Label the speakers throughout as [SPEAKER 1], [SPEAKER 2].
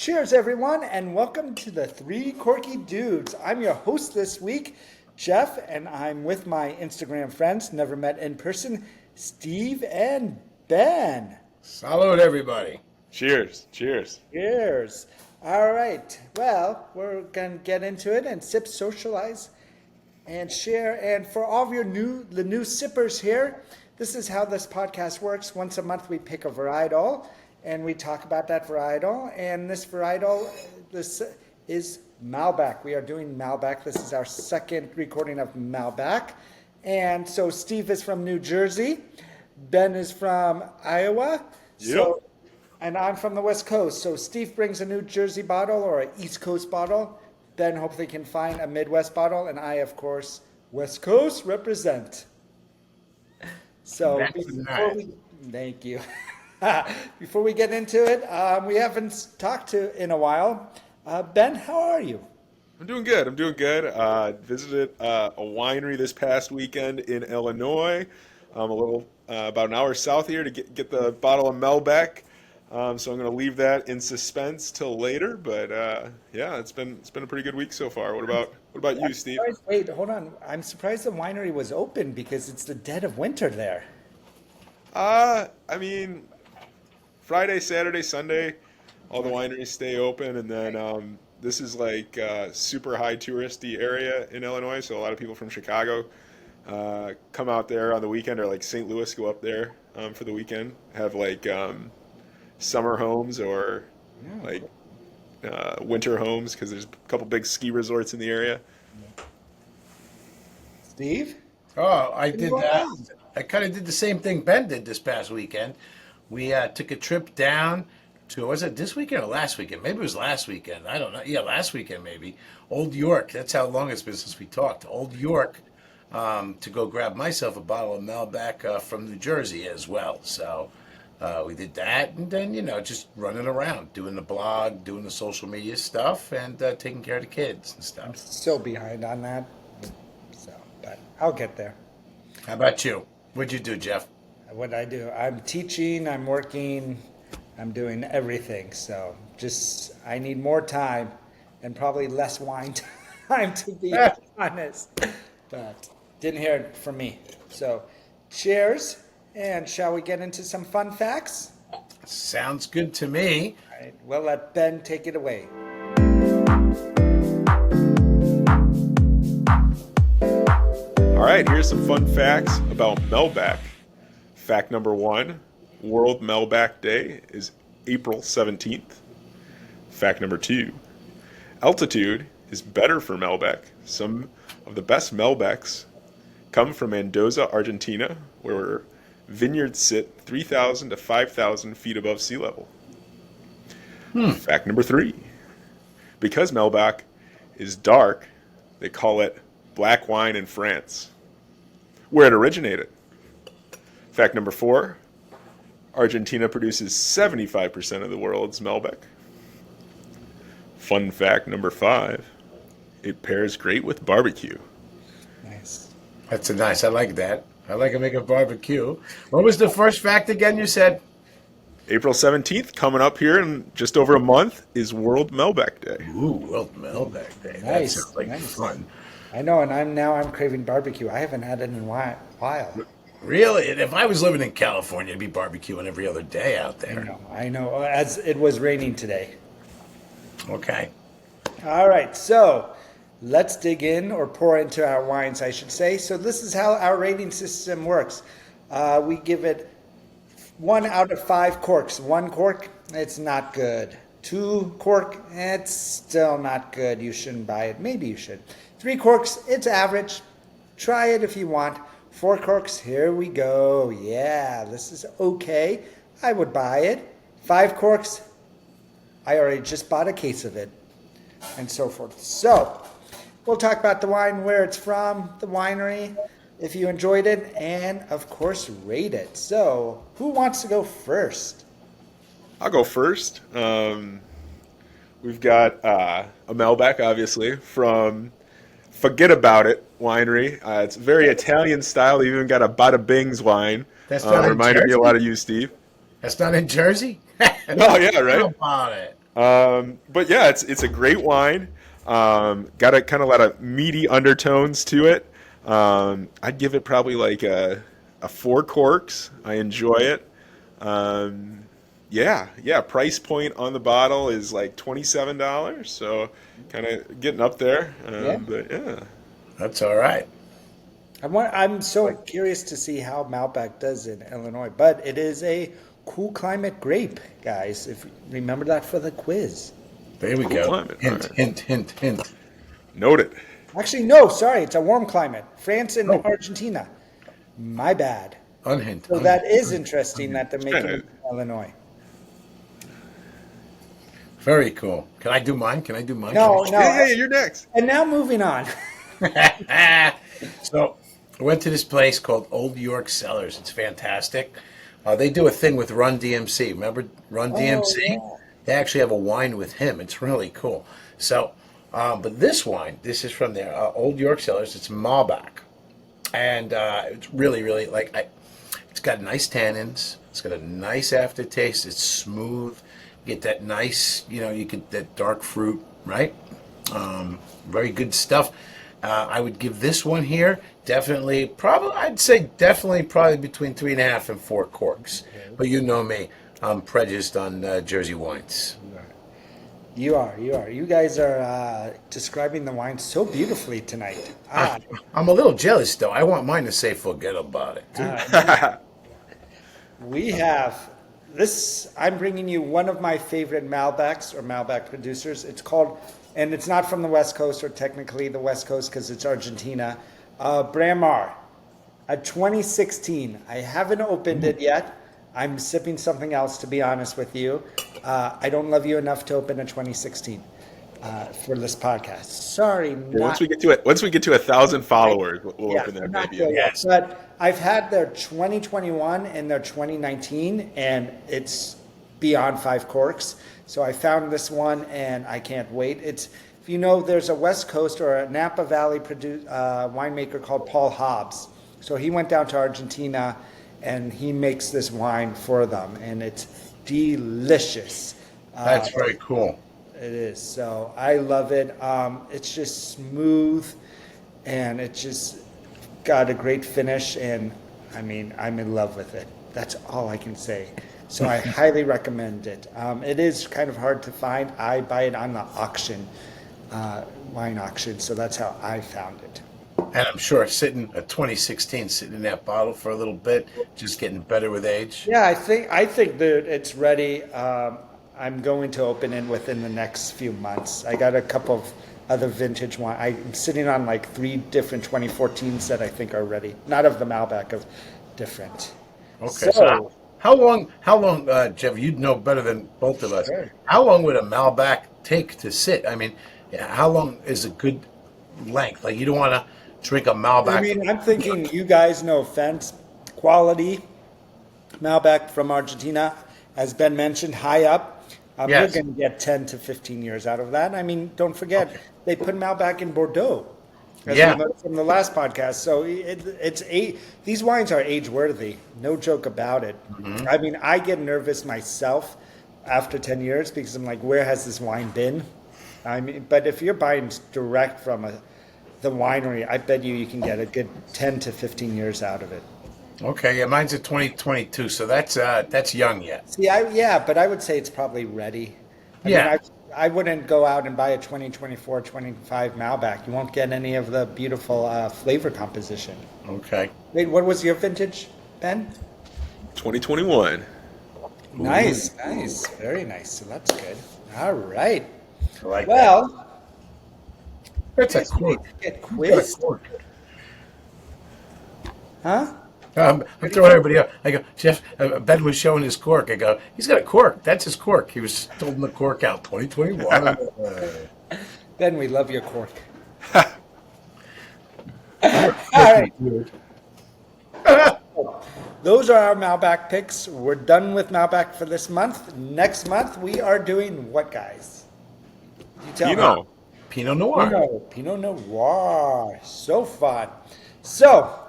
[SPEAKER 1] Cheers, everyone, and welcome to the Three Corky Dudes. I'm your host this week, Jeff, and I'm with my Instagram friends, never met in person, Steve and Ben.
[SPEAKER 2] Salud, everybody.
[SPEAKER 3] Cheers. Cheers.
[SPEAKER 1] Cheers. All right. Well, we're going to get into it and sip, socialize, and share. And for all of the new sippers here, this is how this podcast works. Once a month, we pick a varietal, and we talk about that varietal. And this varietal, this is Malbec. We are doing Malbec. This is our second recording of Malbec. And so Steve is from New Jersey. Ben is from Iowa.
[SPEAKER 3] Yep.
[SPEAKER 1] And I'm from the West Coast. So Steve brings a New Jersey bottle or an East Coast bottle. Ben hopefully can find a Midwest bottle. And I, of course, West Coast represent. So thank you. Before we get into it, we haven't talked in a while. Ben, how are you?
[SPEAKER 3] I'm doing good. Visited a winery this past weekend in Illinois. A little about an hour south here to get the bottle of Malbec. So I'm going to leave that in suspense till later. But yeah, it's been a pretty good week so far. What about you, Steve?
[SPEAKER 1] Wait, hold on. I'm surprised the winery was open because it's the dead of winter there.
[SPEAKER 3] I mean, Friday, Saturday, Sunday, all the wineries stay open, and then this is like a super high touristy area in Illinois, so a lot of people from Chicago come out there on the weekend, or like St. Louis go up there for the weekend, have like summer homes or like winter homes because there's a couple big ski resorts in the area.
[SPEAKER 1] Steve?
[SPEAKER 2] Oh, I did that. I kind of did the same thing Ben did this past weekend. We took a trip down to, was it this weekend or last weekend? Maybe it was last weekend. I don't know. Yeah, last weekend maybe. Old York. That's how long it's been since we talked. Old York to go grab myself a bottle of Malbec from New Jersey as well. So we did that, and then, just running around, doing the blog, doing the social media stuff, and taking care of the kids and stuff.
[SPEAKER 1] I'm still behind on that, but I'll get there.
[SPEAKER 2] How about you? What'd you do, Jeff?
[SPEAKER 1] What I do, I'm teaching, I'm working, I'm doing everything. So I need more time and probably less wine time, to be honest. But didn't hear it from me. So cheers. And shall we get into some fun facts?
[SPEAKER 2] Sounds good to me.
[SPEAKER 1] All right, we'll let Ben take it away.
[SPEAKER 3] All right, here's some fun facts about Malbec. Fact number 1, World Malbec Day is April 17th. Fact number 2, altitude is better for Malbec. Some of the best Malbecs come from Mendoza, Argentina, where vineyards sit 3,000 to 5,000 feet above sea level. Fact number 3, because Malbec is dark, they call it black wine in France, where it originated. Fact number 4, Argentina produces 75% of the world's Malbec. Fun fact number 5, it pairs great with barbecue.
[SPEAKER 1] Nice.
[SPEAKER 2] That's nice. I like that. I like to make a barbecue. What was the first fact again you said?
[SPEAKER 3] April 17th, coming up here in just over a month, is World Malbec Day.
[SPEAKER 2] Ooh, World Malbec Day. That
[SPEAKER 1] Nice,
[SPEAKER 2] sounds like
[SPEAKER 1] nice.
[SPEAKER 2] fun.
[SPEAKER 1] I know, and I'm craving barbecue. I haven't had it in a while.
[SPEAKER 2] Really? And if I was living in California, I'd be barbecuing every other day out there.
[SPEAKER 1] I know, as it was raining today.
[SPEAKER 2] Okay.
[SPEAKER 1] All right, so let's dig in or pour into our wines, I should say. So this is how our rating system works. We give it 1 out of 5 corks. 1 cork, it's not good. 2 cork, it's still not good. You shouldn't buy it. Maybe you should. 3 corks, it's average. Try it if you want. 4 corks, here we go. Yeah, this is okay. I would buy it. 5 corks, I already just bought a case of it. And so forth. So we'll talk about the wine, where it's from, the winery, if you enjoyed it, and of course rate it. So who wants to go first?
[SPEAKER 3] I'll go first. We've got a Malbec, obviously, from Forget About It Winery. It's very Italian style. They even got a Bada Bing's wine.
[SPEAKER 2] That's not in
[SPEAKER 3] reminded me a
[SPEAKER 2] Jersey?
[SPEAKER 3] lot of you, Steve.
[SPEAKER 2] That's not in Jersey?
[SPEAKER 3] Oh, yeah, right?
[SPEAKER 2] How about it?
[SPEAKER 3] But yeah, it's a great wine. Got a kind of lot of meaty undertones to it. I'd give it probably like a 4 corks. I enjoy it. Yeah. Price point on the bottle is like $27, so kind of getting up there.
[SPEAKER 1] Yeah.
[SPEAKER 3] But yeah,
[SPEAKER 2] That's all right.
[SPEAKER 1] I'm so curious to see how Malbec does in Illinois, but it is a cool climate grape, guys. If remember that for the quiz.
[SPEAKER 2] There we
[SPEAKER 3] Cool
[SPEAKER 2] go.
[SPEAKER 3] climate,
[SPEAKER 2] Hint,
[SPEAKER 3] all right.
[SPEAKER 2] hint, hint, hint.
[SPEAKER 3] noted.
[SPEAKER 1] Actually, no, sorry, it's a warm climate. France and
[SPEAKER 2] Oh.
[SPEAKER 1] Argentina. My bad.
[SPEAKER 2] Unhint.
[SPEAKER 1] So that is interesting that they're making
[SPEAKER 3] kinda-
[SPEAKER 1] it in Illinois.
[SPEAKER 2] Very cool. Can I do mine?
[SPEAKER 1] No.
[SPEAKER 3] Yeah, you're next.
[SPEAKER 1] And now moving on.
[SPEAKER 2] So I went to this place called Old York Cellars. It's fantastic. They do a thing with Run DMC. Remember Run DMC?
[SPEAKER 1] yeah.
[SPEAKER 2] They actually have a wine with him. It's really cool. So, but this wine, this is from their Old York Cellars. It's Malbec, and it's really, really it's got nice tannins. It's got a nice aftertaste. It's smooth. You get that nice, you get that dark fruit, right? Very good stuff. I would give this one here I'd say definitely probably between 3.5 and 4 corks. But you know me, I'm prejudiced on Jersey wines.
[SPEAKER 1] You are. You guys are describing the wine so beautifully tonight.
[SPEAKER 2] I'm a little jealous though. I want mine to say forget about it.
[SPEAKER 1] We have this. I'm bringing you one of my favorite Malbecs or Malbec producers. It's called, and it's not from the West Coast or technically the West Coast because it's Argentina. Bramar, a 2016. I haven't opened it yet. I'm sipping something else, to be honest with you. I don't love you enough to open a 2016 for this podcast. Sorry,
[SPEAKER 3] Once we get to 1,000 followers, we'll open that
[SPEAKER 1] not
[SPEAKER 3] baby.
[SPEAKER 1] good.
[SPEAKER 2] Yes.
[SPEAKER 1] But I've had their 2021 and their 2019, and it's beyond 5 corks. So I found this one, and I can't wait. It's, if you know, there's a West Coast or a Napa Valley winemaker called Paul Hobbs. So he went down to Argentina, and he makes this wine for them, and it's delicious.
[SPEAKER 2] That's very cool.
[SPEAKER 1] It is. So I love it. It's just smooth, and it just got a great finish, and I mean, I'm in love with it. That's all I can say. So I highly recommend it. It is kind of hard to find. I buy it on the auction, wine auction, so that's how I found it.
[SPEAKER 2] And I'm sure a 2016 sitting in that bottle for a little bit, just getting better with age.
[SPEAKER 1] Yeah, I think that it's ready. I'm going to open it within the next few months. I got a couple of other vintage wine. I'm sitting on like 3 different 2014s that I think are ready. Not of the Malbec, of different.
[SPEAKER 2] Okay, so how long, Jeff, you'd know better than both of us.
[SPEAKER 1] Sure.
[SPEAKER 2] How long would a Malbec take to sit? I mean, how long is a good length? Like, you don't want to drink a Malbec.
[SPEAKER 1] I mean, I'm thinking, you guys, no offense, quality Malbec from Argentina, as Ben mentioned, high up.
[SPEAKER 2] Yes.
[SPEAKER 1] You're going to get 10 to 15 years out of that. I mean, don't forget, they put Malbec in Bordeaux. As
[SPEAKER 2] Yeah.
[SPEAKER 1] we learned from the last podcast. So these wines are age worthy. No joke about it.
[SPEAKER 2] Mm-hmm.
[SPEAKER 1] I mean, I get nervous myself after 10 years because I'm like, where has this wine been? I mean, but if you're buying direct from the winery, I bet you can get a good 10 to 15 years out of it.
[SPEAKER 2] Okay, yeah, mine's a 2022, so that's young yet.
[SPEAKER 1] See, but I would say it's probably ready. I
[SPEAKER 2] Yeah.
[SPEAKER 1] mean, I wouldn't go out and buy a 2024, 25 Malbec. You won't get any of the beautiful flavor composition.
[SPEAKER 2] Okay.
[SPEAKER 1] Wait, what was your vintage, Ben?
[SPEAKER 3] 2021.
[SPEAKER 1] Nice. Very nice. So that's good. All right.
[SPEAKER 2] I like
[SPEAKER 1] Well,
[SPEAKER 2] that. That's a cork.
[SPEAKER 1] get
[SPEAKER 2] You got a
[SPEAKER 1] quiz.
[SPEAKER 2] cork.
[SPEAKER 1] Huh?
[SPEAKER 2] I'm throwing everybody up. I go, Jeff, Ben was showing his cork. I go, he's got a cork. That's his cork. He was holding the cork out. 2021.
[SPEAKER 1] Ben, we love your cork. All right. Those are our Malbec picks. We're done with Malbec for this month. Next month, we are doing what, guys? You tell me.
[SPEAKER 2] Pinot Noir.
[SPEAKER 1] Pinot Noir. So fun. So,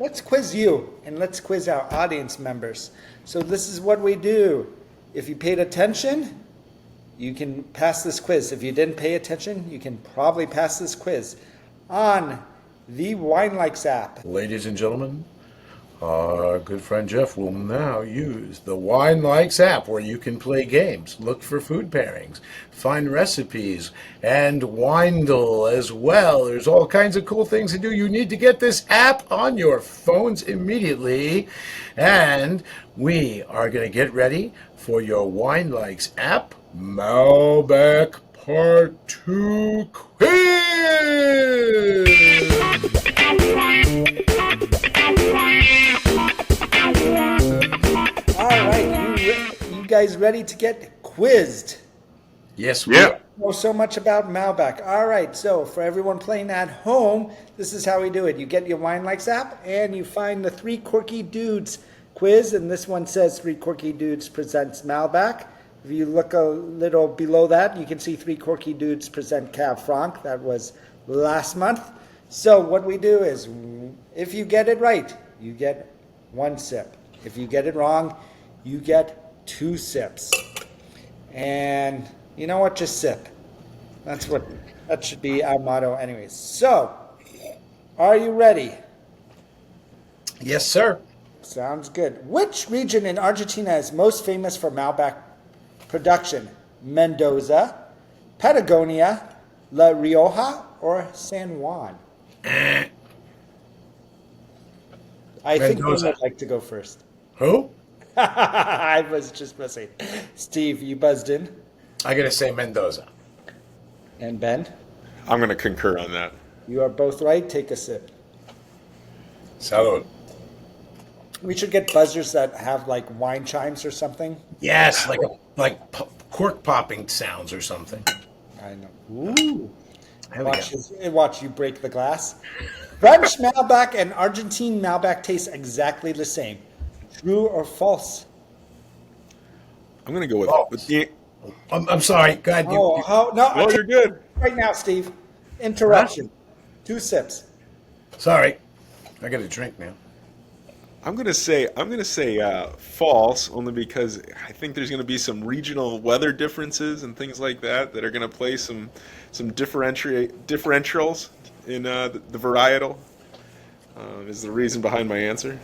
[SPEAKER 1] let's quiz you and let's quiz our audience members. So this is what we do. If you paid attention, you can pass this quiz. If you didn't pay attention, you can probably pass this quiz on the Wine Likes app.
[SPEAKER 2] Ladies and gentlemen, our good friend Jeff will now use the Wine Likes app where you can play games, look for food pairings, find recipes, and windle as well. There's all kinds of cool things to do. You need to get this app on your phones immediately. And we are going to get ready for your Wine Likes app Malbec Part 2 quiz.
[SPEAKER 1] All right, you guys ready to get quizzed?
[SPEAKER 2] Yes, we
[SPEAKER 3] Yeah.
[SPEAKER 2] are.
[SPEAKER 1] Know so much about Malbec. All right, so for everyone playing at home, this is how we do it. You get your Wine Likes app and you find the Three Corky Dudes quiz, and this one says Three Corky Dudes presents Malbec. If you look a little below that, you can see Three Corky Dudes present Cab Franc. That was last month. So what we do is, if you get it right, you get 1 sip. If you get it wrong, you get 2 sips. And you know what? Just sip. That should be our motto anyways. So, are you ready?
[SPEAKER 2] Yes, sir.
[SPEAKER 1] Sounds good. Which region in Argentina is most famous for Malbec production? Mendoza, Patagonia, La Rioja, or San Juan? I think you
[SPEAKER 2] Mendoza.
[SPEAKER 1] would like to go first.
[SPEAKER 2] Who?
[SPEAKER 1] I was just messing. Steve, you buzzed in.
[SPEAKER 2] I gotta say Mendoza.
[SPEAKER 1] And Ben,
[SPEAKER 3] I'm going to concur on that.
[SPEAKER 1] you are both right. Take a sip.
[SPEAKER 2] Salud.
[SPEAKER 1] We should get buzzers that have like wine chimes or something.
[SPEAKER 2] Yes, cork popping sounds or something.
[SPEAKER 1] I know. Ooh.
[SPEAKER 2] There we
[SPEAKER 1] Watch you break the glass. French Malbec and Argentine Malbec taste exactly the same. True or false?
[SPEAKER 3] I'm going to go with,
[SPEAKER 2] False.
[SPEAKER 3] with the.
[SPEAKER 2] I'm sorry. Go ahead.
[SPEAKER 1] Oh, no.
[SPEAKER 3] Well, you're good.
[SPEAKER 1] Right now, Steve. Interruption. 2 sips.
[SPEAKER 2] Sorry. I got a drink now.
[SPEAKER 3] I'm gonna say false, only because I think there's gonna be some regional weather differences and things like that are gonna play some differentials in the varietal. Is the reason behind my answer.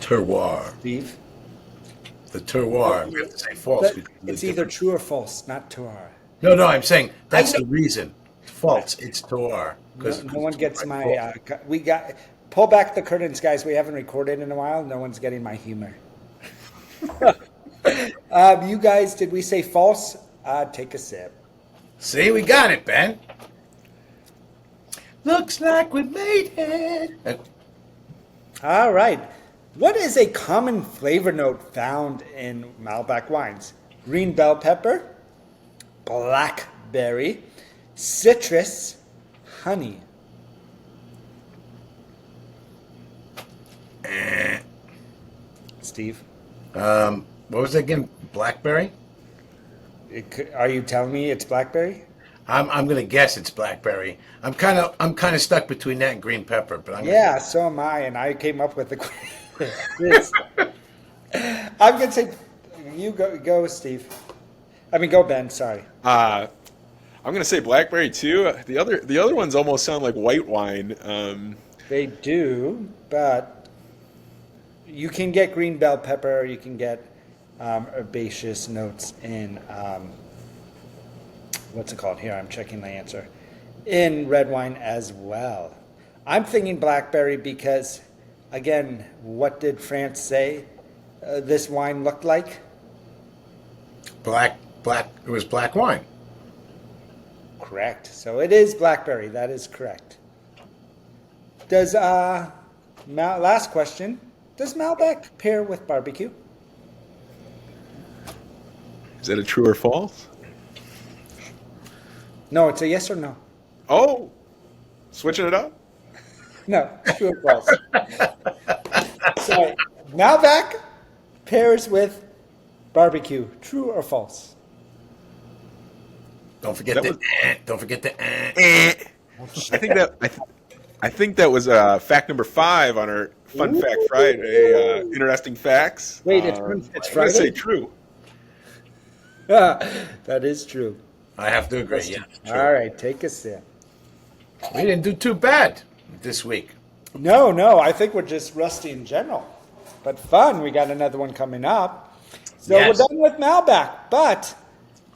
[SPEAKER 2] Terroir.
[SPEAKER 1] Steve?
[SPEAKER 2] The terroir. We have to say false. because of the
[SPEAKER 1] It's either
[SPEAKER 2] difference.
[SPEAKER 1] true or false, not terroir.
[SPEAKER 2] No, I'm saying that's
[SPEAKER 1] I
[SPEAKER 2] the reason. False. It's terroir.
[SPEAKER 1] No one gets my. Pull back the curtains, guys. We haven't recorded in a while. No one's getting my humor. You guys, did we say false? Take a sip.
[SPEAKER 2] See, we got it, Ben. Looks like we made it.
[SPEAKER 1] All right. What is a common flavor note found in Malbec wines? Green bell pepper, blackberry, citrus, honey. Steve,
[SPEAKER 2] What was that again? Blackberry?
[SPEAKER 1] are you telling me it's blackberry?
[SPEAKER 2] I'm gonna guess it's blackberry. I'm kind of stuck between that and green pepper, but I'm
[SPEAKER 1] Yeah, so am I, and I came up with the quiz. I'm gonna say, you go, Steve. I mean, go, Ben. Sorry.
[SPEAKER 3] I'm gonna say blackberry too. The other ones almost sound like white wine.
[SPEAKER 1] They do, but you can get green bell pepper. You can get herbaceous notes in what's it called? Here, I'm checking the answer. In red wine as well. I'm thinking blackberry because, again, what did France say this wine looked like?
[SPEAKER 2] black. It was black wine.
[SPEAKER 1] Correct. So it is blackberry. That is correct. Does last question? Does Malbec pair with barbecue?
[SPEAKER 3] Is that a true or false?
[SPEAKER 1] No, it's a yes or no.
[SPEAKER 3] Oh, switching it up.
[SPEAKER 1] No, true or false. So Malbec pairs with barbecue. True or false?
[SPEAKER 2] Don't forget
[SPEAKER 3] That
[SPEAKER 2] the.
[SPEAKER 3] was-
[SPEAKER 2] Don't forget the.
[SPEAKER 3] I think that was fact number 5 on our Fun Fact Friday. Interesting facts.
[SPEAKER 1] Wait, it's
[SPEAKER 3] I'm gonna
[SPEAKER 1] Friday?
[SPEAKER 3] say true.
[SPEAKER 1] That is true.
[SPEAKER 2] I have to agree. Yeah, true.
[SPEAKER 1] All right, take a sip.
[SPEAKER 2] We didn't do too bad this week.
[SPEAKER 1] No, I think we're just rusty in general. But fun, we got another one coming up. So
[SPEAKER 2] Yes.
[SPEAKER 1] we're done with Malbec, but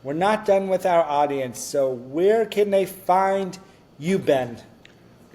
[SPEAKER 1] we're not done with our audience. So where can they find you, Ben?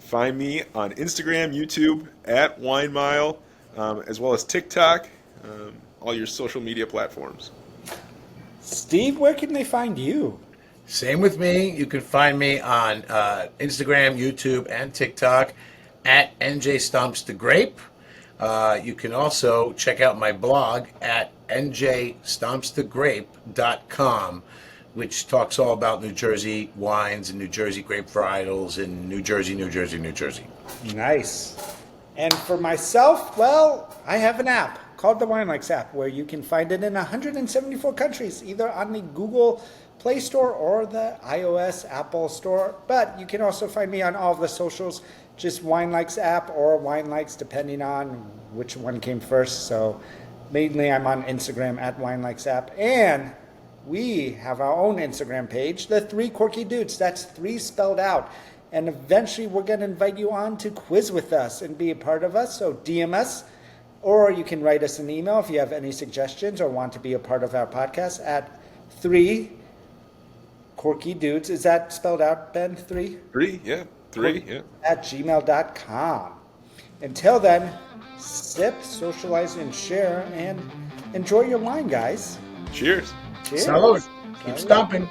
[SPEAKER 3] Find me on Instagram, YouTube, at Wine Mile, as well as TikTok, all your social media platforms.
[SPEAKER 1] Steve, where can they find you?
[SPEAKER 2] Same with me. You can find me on Instagram, YouTube, and TikTok at NJ Stomps the Grape. You can also check out my blog at njstompsthegrape.com, which talks all about New Jersey wines and New Jersey grape varietals in New Jersey, New Jersey, New Jersey.
[SPEAKER 1] Nice. And for myself, well, I have an app called the Wine Likes app where you can find it in 174 countries, either on the Google Play Store or the iOS Apple Store. But you can also find me on all of the socials, just Wine Likes app or Wine Likes, depending on which one came first. So mainly I'm on Instagram at Wine Likes app. And we have our own Instagram page, the 3 Corky Dudes. That's 3 spelled out. And eventually we're going to invite you on to quiz with us and be a part of us. So DM us, or you can write us an email if you have any suggestions or want to be a part of our podcast at 3 Corky Dudes. Is that spelled out, Ben? 3?
[SPEAKER 3] 3, yeah. 3, yeah.
[SPEAKER 1] At gmail.com. Until then, sip, socialize, and share, and enjoy your wine, guys.
[SPEAKER 3] Cheers.
[SPEAKER 1] Cheers.
[SPEAKER 2] Salud. Keep stomping.